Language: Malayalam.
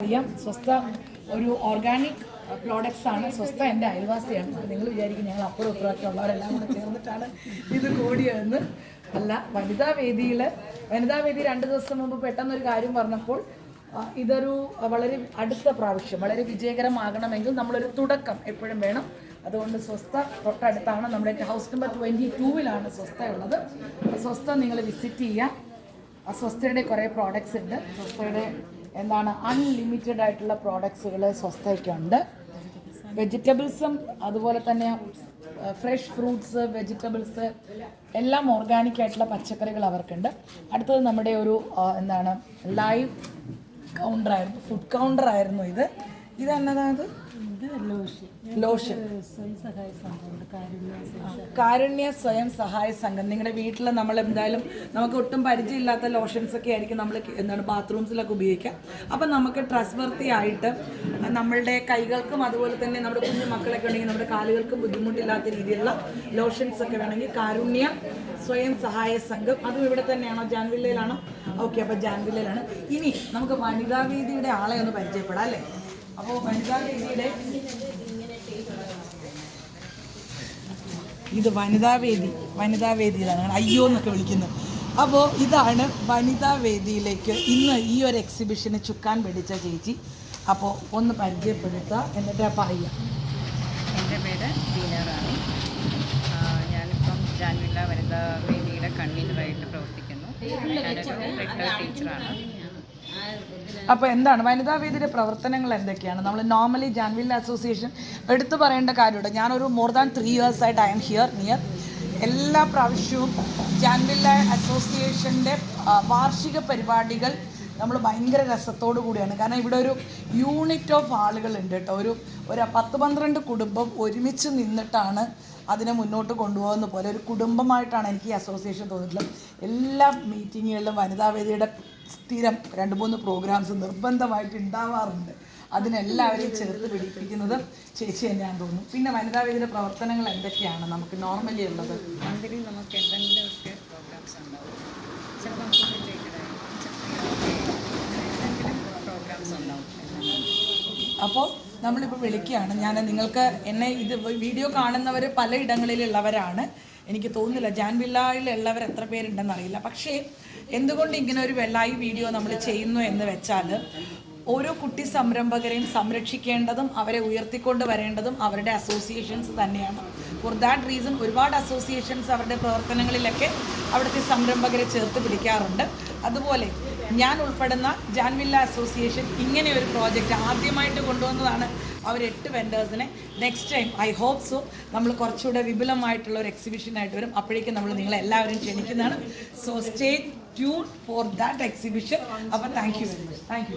അറിയാം സ്വസ്ഥ ഒരു ഓർഗാനിക് പ്രോഡക്ട്സ് ആണ്. സ്വസ്ഥ എൻ്റെ അയൽവാസിയാണ്. നിങ്ങൾ വിചാരിക്കും ഞങ്ങൾ അപ്പുറം ഇപ്പുറമൊക്കെ ഉള്ളവരെല്ലാം കൂടെ ചേർന്നിട്ടാണ് ഇത് കൂടിയതെന്ന്. അല്ല, വനിതാ വേദി 2 ദിവസം മുമ്പ് പെട്ടെന്നൊരു കാര്യം പറഞ്ഞപ്പോൾ ഇതൊരു വളരെ അടുത്ത പ്രാവശ്യം വളരെ വിജയകരമാകണമെങ്കിൽ നമ്മളൊരു തുടക്കം എപ്പോഴും വേണം. അതുകൊണ്ട് സ്വസ്ഥ തൊട്ടടുത്താണ്. നമ്മുടെ ഹൗസ് നമ്പർ 22-ലാണ് സ്വസ്ഥ ഉള്ളത്. സ്വസ്ഥ നിങ്ങൾ വിസിറ്റ് ചെയ്യുക. സ്വസ്ഥയുടെ കുറേ പ്രോഡക്ട്സ് ഉണ്ട്. സ്വസ്ഥയുടെ അൺലിമിറ്റഡ് ആയിട്ടുള്ള പ്രോഡക്ട്സുകൾ സ്വസ്ഥയ്ക്കുണ്ട്. വെജിറ്റബിൾസും അതുപോലെ തന്നെ ഫ്രഷ് ഫ്രൂട്ട്സ്, വെജിറ്റബിൾസ് എല്ലാം ഓർഗാനിക് ആയിട്ടുള്ള പച്ചക്കറികൾ അവർക്കുണ്ട്. അടുത്തത് നമ്മുടെ ഒരു ലൈവ് കൗണ്ടറായിരുന്നു, ഫുഡ് കൗണ്ടറായിരുന്നു ഇത്. ഇതെന്നതായത് ലോഷൻ, കാരുണ്യ സ്വയം സഹായ സംഘം. നിങ്ങളുടെ വീട്ടിൽ നമ്മൾ എന്തായാലും നമുക്ക് ഒട്ടും പരിചയമില്ലാത്ത ലോഷൻസ് ഒക്കെ ആയിരിക്കും നമ്മൾ ബാത്റൂംസിലൊക്കെ ഉപയോഗിക്കുക. അപ്പം നമുക്ക് ട്രസ്റ്റ് വർത്തി ആയിട്ട് നമ്മളുടെ കൈകൾക്കും അതുപോലെ തന്നെ നമ്മുടെ കുഞ്ഞു മക്കളൊക്കെ ഉണ്ടെങ്കിൽ നമ്മുടെ കാലുകൾക്കും ബുദ്ധിമുട്ടില്ലാത്ത രീതിയിലുള്ള ലോഷൻസ് ഒക്കെ വേണമെങ്കിൽ കാരുണ്യ സ്വയം സഹായ സംഘം. അതും ഇവിടെ തന്നെയാണോ? ജാൻവില്ലയിലാണോ? ഓക്കെ, അപ്പോൾ ജാൻവില്ലയിലാണ്. ഇനി നമുക്ക് വനിതാ വേദിയുടെ ആളെ ഒന്ന് പരിചയപ്പെടാം അല്ലേ? അപ്പോൾ വനിതാ വേദി ഇതാണ് അയ്യോ എന്നൊക്കെ വിളിക്കുന്നത്. അപ്പോൾ ഇതാണ് വനിതാ വേദിയിലേക്ക് ഇന്ന് ഈ ഒരു എക്സിബിഷന് ചുക്കാൻ പിടിച്ച ചേച്ചി. അപ്പോൾ ഒന്ന് പരിചയപ്പെടുത്തുക, എന്നിട്ട് പറയുക. എൻ്റെ പേര് ദീനാറാണി. ഞാനിപ്പം ജാൻവില്ല വനിതാ വേദിയുടെ കൺവീനറായിട്ട് പ്രവർത്തിക്കുന്നു. ഞാനൊരു ടീച്ചറാണ്. അപ്പോൾ എന്താണ് വനിതാ വേദിയുടെ പ്രവർത്തനങ്ങൾ എന്തൊക്കെയാണ്? നമ്മൾ നോർമലി ജാൻവില്ല അസോസിയേഷൻ എടുത്തു പറയേണ്ട കാര്യമുണ്ട്. ഞാനൊരു മോർ ദാൻ 3 years ആയിട്ട് ഐ എം ഹിയർ നിയർ. എല്ലാ പ്രാവശ്യവും ജാൻവില്ല അസോസിയേഷൻ്റെ വാർഷിക പരിപാടികൾ നമ്മൾ ഭയങ്കര രസത്തോടു കൂടിയാണ്. കാരണം ഇവിടെ ഒരു യൂണിറ്റ് ഓഫ് ആളുകളുണ്ട് കേട്ടോ. ഒരു 10-12 കുടുംബം ഒരുമിച്ച് നിന്നിട്ടാണ് അതിനെ മുന്നോട്ട് കൊണ്ടുപോകുന്ന പോലെ ഒരു കുടുംബമായിട്ടാണ് എനിക്ക് ഈ അസോസിയേഷൻ തോന്നിയിട്ടുള്ളത്. എല്ലാ മീറ്റിങ്ങുകളിലും വനിതാവേദിയുടെ സ്ഥിരം 2-3 പ്രോഗ്രാംസ് നിർബന്ധമായിട്ട് ഉണ്ടാവാറുണ്ട്. അതിനെല്ലാവരെയും ചേർത്ത് പിടിപ്പിക്കുന്നത് ചേച്ചി തന്നെയാണെന്ന് തോന്നുന്നു. പിന്നെ വനിതാവേദിയുടെ പ്രവർത്തനങ്ങൾ എന്തൊക്കെയാണ് നമുക്ക് നോർമലി ഉള്ളത്? മന്ത്ലി നമുക്ക് എന്തെങ്കിലുമൊക്കെ പ്രോഗ്രാംസ് ഉണ്ടാവും. ചിലപ്പോൾ നമുക്ക് പ്രോഗ്രാംസ് ഉണ്ടാവും. അപ്പോൾ നമ്മളിപ്പോൾ വിളിക്കുകയാണ്. ഞാൻ നിങ്ങൾക്ക് എന്നെ ഇത് വീഡിയോ കാണുന്നവർ പലയിടങ്ങളിലുള്ളവരാണ്. എനിക്ക് തോന്നുന്നില്ല ജാൻവില്ലയിലുള്ളവർ എത്ര പേരുണ്ടെന്ന് അറിയില്ല. പക്ഷേ എന്തുകൊണ്ട് ഇങ്ങനെ ഒരു ലൈവ് വീഡിയോ നമ്മൾ ചെയ്യുന്നു എന്ന് വെച്ചാൽ ഓരോ കുട്ടി സംരംഭകരെയും സംരക്ഷിക്കേണ്ടതും അവരെ ഉയർത്തിക്കൊണ്ട് വരേണ്ടതും അവരുടെ അസോസിയേഷൻസ് തന്നെയാണ്. ഫോർ ദാറ്റ് റീസൺ ഒരുപാട് അസോസിയേഷൻസ് അവരുടെ പ്രവർത്തനങ്ങളിലൊക്കെ അവിടുത്തെ സംരംഭകരെ ചേർത്ത് പിടിക്കാറുണ്ട്. അതുപോലെ ഞാൻ ഉൾപ്പെടുന്ന ജാൻവില്ല അസോസിയേഷൻ ഇങ്ങനെ ഒരു പ്രോജക്റ്റ് ആദ്യമായിട്ട് കൊണ്ടുവന്നതാണ്. അവർ 8 വെൻഡേഴ്സിനെ next time I hope so നമ്മൾ കുറച്ചുകൂടെ വിപുലമായിട്ടുള്ള ഒരു എക്സിബിഷനായിട്ട് വരും. അപ്പോഴേക്കും നമ്മൾ നിങ്ങളെല്ലാവരും ക്ഷണിക്കുന്നതാണ്. So stay tune for that exhibition. അപ്പോൾ thank you very much. Thank U.